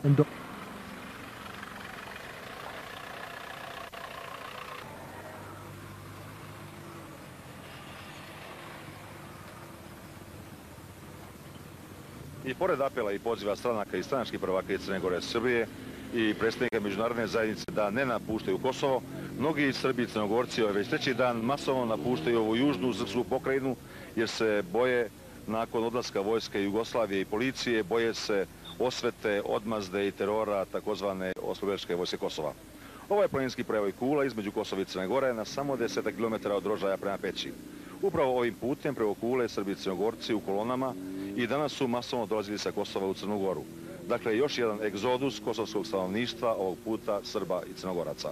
I pored apela i poziva stranaka i stranačkih prvaka iz Crne Gore i Srbije i predstavnika međunarodne zajednice da ne napuštaju Kosovo, mnogi Srbi i Crnogorci već treći dan masovno napuštaju ovu južnu srpsku pokrajinu jer se boje nakon odlaska vojske Jugoslavije i policije, boje se osvete, odmazde i terora takozvane oslobodilačke vojske Kosova. Ovo je planinski prevoj Kula između Kosova i Crne Gore na samo 10 km od Rožaja prema Peći. Upravo ovim putem preko Kule Srbi i Crnogorci u kolonama i danas su masovno dolazili sa Kosova u Crnu Goru. Dakle, još jedan egzodus kosovskog stanovništva, ovog puta Srba i Crnogoraca.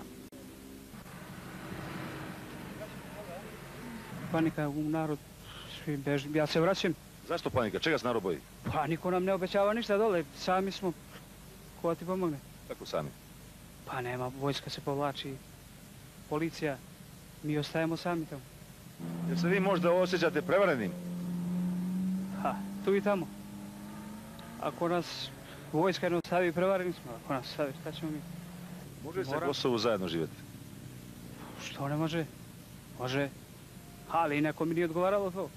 Panika u narod, svi beži. Ja se vraćam. Zašto panika? Čega se narod boji? Pa niko nam ne obećava ništa dole, sami smo. Ko ti pomogne? Kako sami? Pa nema, vojska se povlači, policija, mi ostajemo sami tamo. Jer se vi možda osjećate prevarenim? Ha, tu i tamo. Ako nas vojska ne ostavi, prevareni smo. Ako nas ostavi, šta ćemo mi? Može li se Kosovu zajedno živjeti? Što ne može? Može. Ali neko mi nije odgovaralo to.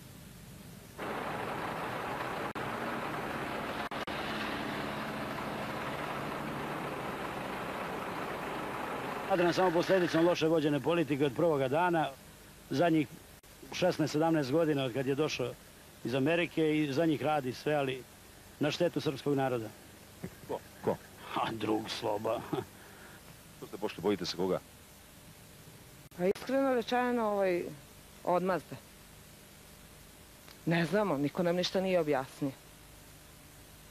Adrian samo posljedicom loše vođene politike od prvoga dana, zadnjih 16-17 godina od kad je došao iz Amerike i za njih radi sve, ali na štetu srpskog naroda. Ko? A drug Sloba. Što ste pošli, bojite se koga? Pa iskreno rečeno odmazde. Ne znamo, niko nam ništa nije objasnio.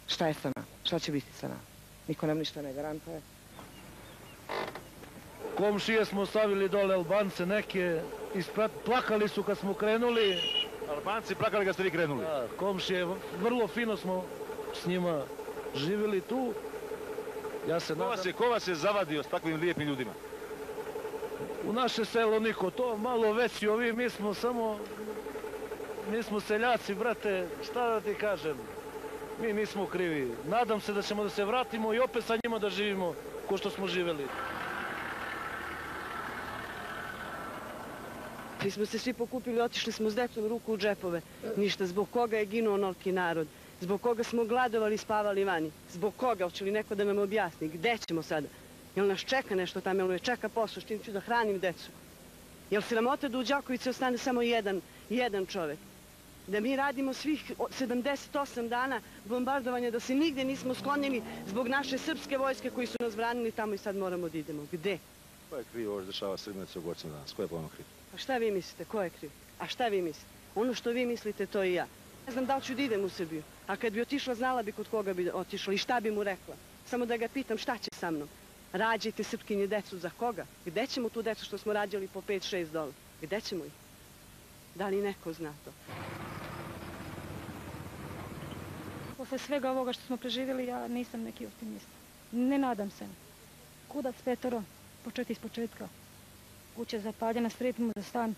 Šta je sa nama? Šta će biti sa nama? Niko nam ništa ne garantuje. Komšije smo stavili dole Albance neke, plakali su kad smo krenuli. Albanci plakali kad ste vi krenuli? Da, komšije, vrlo fino smo s njima živjeli tu. Ja se nadam... Ko vas je zavadio s takvim lijepim ljudima? U naše selo niko, to malo veći ovi, mi smo seljaci, brate, šta da ti kažem, mi nismo krivi. Nadam se da ćemo da se vratimo i opet sa njima da živimo ko što smo živjeli. Mi smo se svi pokupili, otišli smo s decom ruku u džepove. Ništa, zbog koga je ginuo onoliki narod? Zbog koga smo gladovali i spavali vani? Zbog koga? Hoće li neko da nam objasni? Gde ćemo sada? Jel nas čeka nešto tamo? Jel me čeka posao? S čim ću da hranim decu? Jel sramota da u Đakovici ostane samo jedan čovek? Da mi radimo svih 78 dana bombardovanja, da se nigde nismo sklonili zbog naše srpske vojske koji su nas branili tamo i sad moramo da idemo. Gde? Ko je kriv ovo što dešava Srbima i Crnogorcima danas? Ko je ponovno kriv? A šta vi mislite? Ko je kriv? A šta vi mislite? Ono što vi mislite, to i ja. Ne znam da li ću da idem u Srbiju. A kad bi otišla, znala bi kod koga bi otišla i šta bi mu rekla. Samo da ga pitam šta će sa mnom. Rađajte Srpkinje decu za koga? Gde ćemo tu decu što smo rađali po 5-6 dola? Gde ćemo ih? Da li neko zna to? Posle svega ovoga što smo preživjeli, ja nisam neki optimist. Ne nadam se. Kudac petoro, početi iz početka. Kuća zapaljena, strepimo za stan.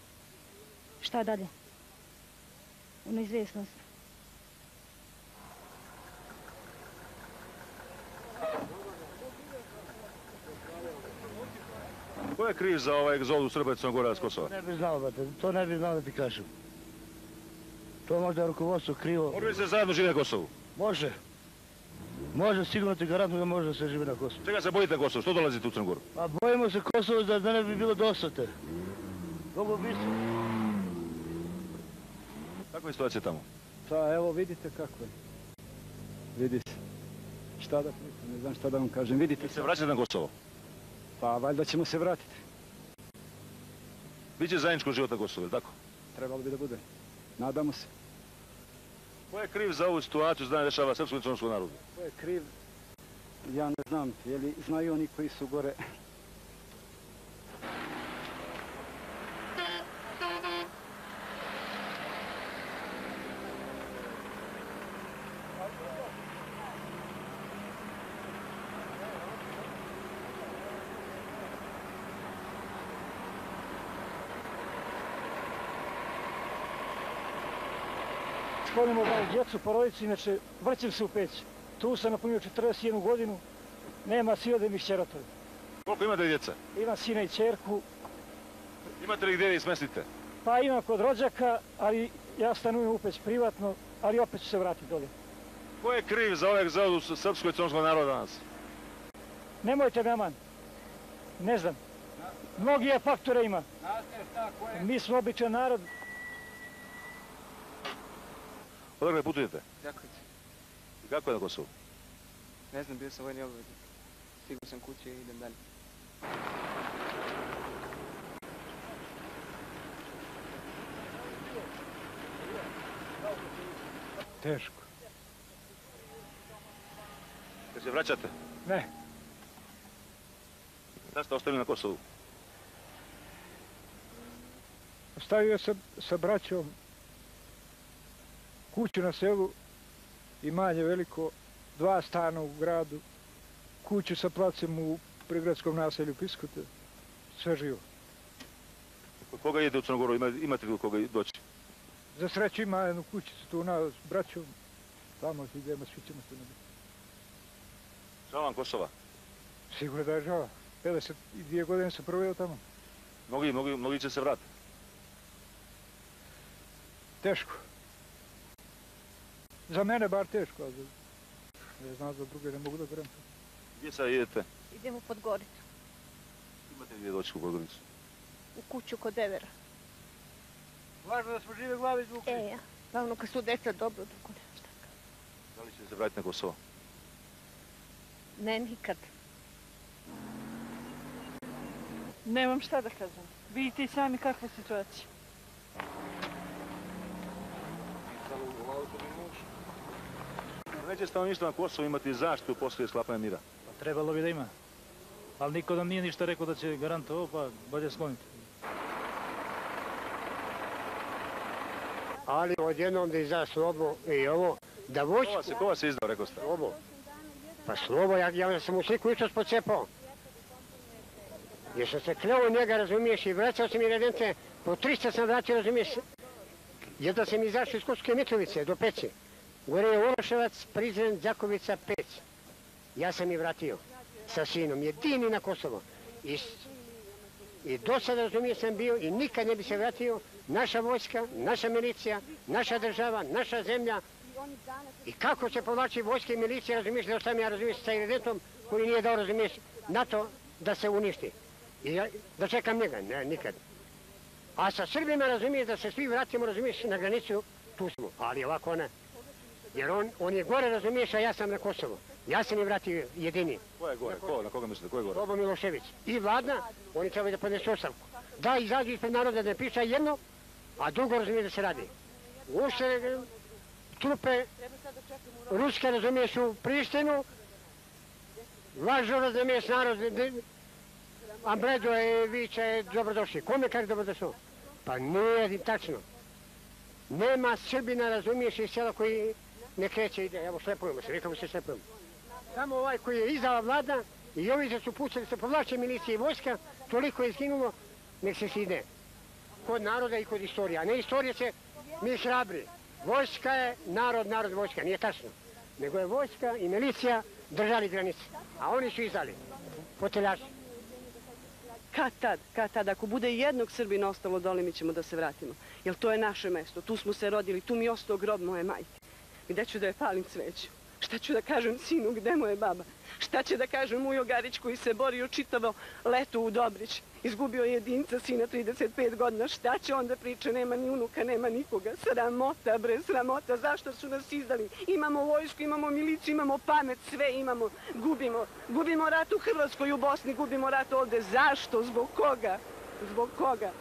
Šta dalje? U neizvjesnost. Ko je kriv za ovaj egzodus Srba i Crnogoraca s Kosova? Ne bi znao, brate, to ne bi znao da ti kažem. To možda je rukovodstvo krivo. Može li se zajedno živi na Kosovu? Može. Može, sigurno ti garantno da može da se živi na Kosovu. Čega se bojite Kosovo? Što dolazite u Crnu Goru? Pa bojimo se Kosovo da ne bi bilo dosate. Mogu bi se. Kakva je situacija tamo? Pa evo vidite kako je. Vidi se. Šta da pričam, ne znam šta da vam kažem. Vidite se vraćate na Kosovo? Pa valjda ćemo se vratiti. Biće zajedničko život na Kosovu, je li tako? Trebalo bi da bude. Nadamo se. Ko je kriv za ovu situaciju, zna dešava srpskom i crnogorskom narodu? Ko je kriv? Ja ne znam. Je li znaju oni koji su gore? Školimo djecu, porodicu, inače vrćem se u Peć. Tu sam napunio 41 godinu Nema, svi odem iz Čerotove. Koliko imate djeca? Imam sina i čerku, Imate li gdje da ih smestite? pa imam kod rođaka, ali ja stanujem u Peć privatno, ali opet ću se vratiti dolje. Ko je kriv za ovaj egzodus srpskog i crnogorskog naroda danas? Nemojte me, aman. Ne znam. Mnogi je faktore ima. Mi smo običan narod. Odakle putujete? Đaković. I kako je na Kosovu? Ne znam, bio sam vojni obveznik. Stigao sam kući i idem dalje. Teško. Kad se vraćate? Ne. Da ste ostali na Kosovu? Ostavio sam sa braćom kuću na selu, imanje veliko, 2 stana u gradu, kuću sa placem u prigradskom naselju Piskote, sve živo. Kod koga idete u Crnogoru? Imate li kod koga doći? Za sreću ima jednu kućicu tu s braćom, tamo idemo, svi ćemo se nabiti. Žao vam Kosova? Sigurno da je žao. 52 godine sam proveo tamo. Mnogi će se vratiti. Teško. Za mene bar teško, ali ne znam za druge, ne mogu da garantujem. Gdje sad idete? Idemo u Podgoricu, Imate li gdje doći u Podgoricu? u kuću kod Devera. Važno da smo žive glave izvukli. Ja. Glavno kad su deca dobro, drugo nema šta. Da li ćete se vratiti na Kosovo? Ne, nikad. Nemam šta da kažem. Vidite i sami kakva je situacija. Neće stanovništvo na Kosovo imati zaštitu poslije sklapanja mira. Pa trebalo bi da ima. Ali niko nam nije ništa rekao da će garant ovo, pa bolje skloniti. Ali odjednom da izda Slobo i ovo, da vojsku... Ko vas je izdao, rekao ste? Slobo. Pa Slobo, ja sam u sliku isto spocepao. Jer sam se kleo njega, razumiješ, i vraćao sam i redente, po 300 sam vratio, razumiješ, jedno sam izašao iz Kosovske Mitrovice do Peći. Gore je Uroševac, Prizren, Đakovica, Peć. Ja sam i vratio sa sinom, jedini na Kosovo. I do sada, razumiješ, sam bio i nikad ne bi se vratio. Naša vojska, naša milicija, naša država, naša zemlja. I kako se povlači vojska i milicija, razumiješ, da sam ja, razumiješ, sa redentom koji nije dao, razumiješ, NATO da se uništi. I da čekam njega, ne, nikad. A sa Srbima, razumiješ, da se svi vratimo, razumiješ, na granicu, tu smo. Ali ovako ne. Jer on je gore, razumiješ, a ja sam na Kosovo. Ja sam je vratio jedini. Ko je gore? Na koga mislite? Ko je gore? Slobo Milošević. I Vladna, oni trebaju da podnesu ostavku. Da izađu ispred naroda da ne piše jedno, a drugo, razumiješ, da se radi. Ušte trupe ruske, razumiješ, u Prištinu, lažu, razumiješ, narod, Ambredo je viče dobrodošli. Kome kaže dobrodošlo? Pa nije tačno. Nema Srbina, razumiješ, iz sela koji ne kreće, ide, evo šlepujemo se, rekamo se šlepujemo. Samo ovaj koji je izdala vlada i ovi što su pucali se povlače milicije i vojska, toliko je izginulo, nek se ide. Kod naroda i kod istorije, a ne istorije se mi hrabri. Vojska je narod, narod vojska, nije tačno. Nego je vojska i milicija držali granice, a oni su izdali, poteljaši. Kad tad, ako bude jednog Srbina ostalo dole, mi ćemo da se vratimo. Jer to je naše mesto, tu smo se rodili, tu mi je ostao grob moje majke. Gde ću da je palim cveću? Šta ću da kažem sinu, gde mu je baba? Šta će da kažem Mujo Garić koji se borio čitavo leto u Dobrić? Izgubio je jedinca, sina 35 godina. Šta će onda priča? Nema ni unuka, nema nikoga. Sramota, bre, sramota. Zašto su nas izdali? Imamo vojsku, imamo miliciju, imamo pamet, sve imamo. Gubimo. Gubimo rat u Hrvatskoj, u Bosni, gubimo rat ovde. Zašto? Zbog koga? Zbog koga?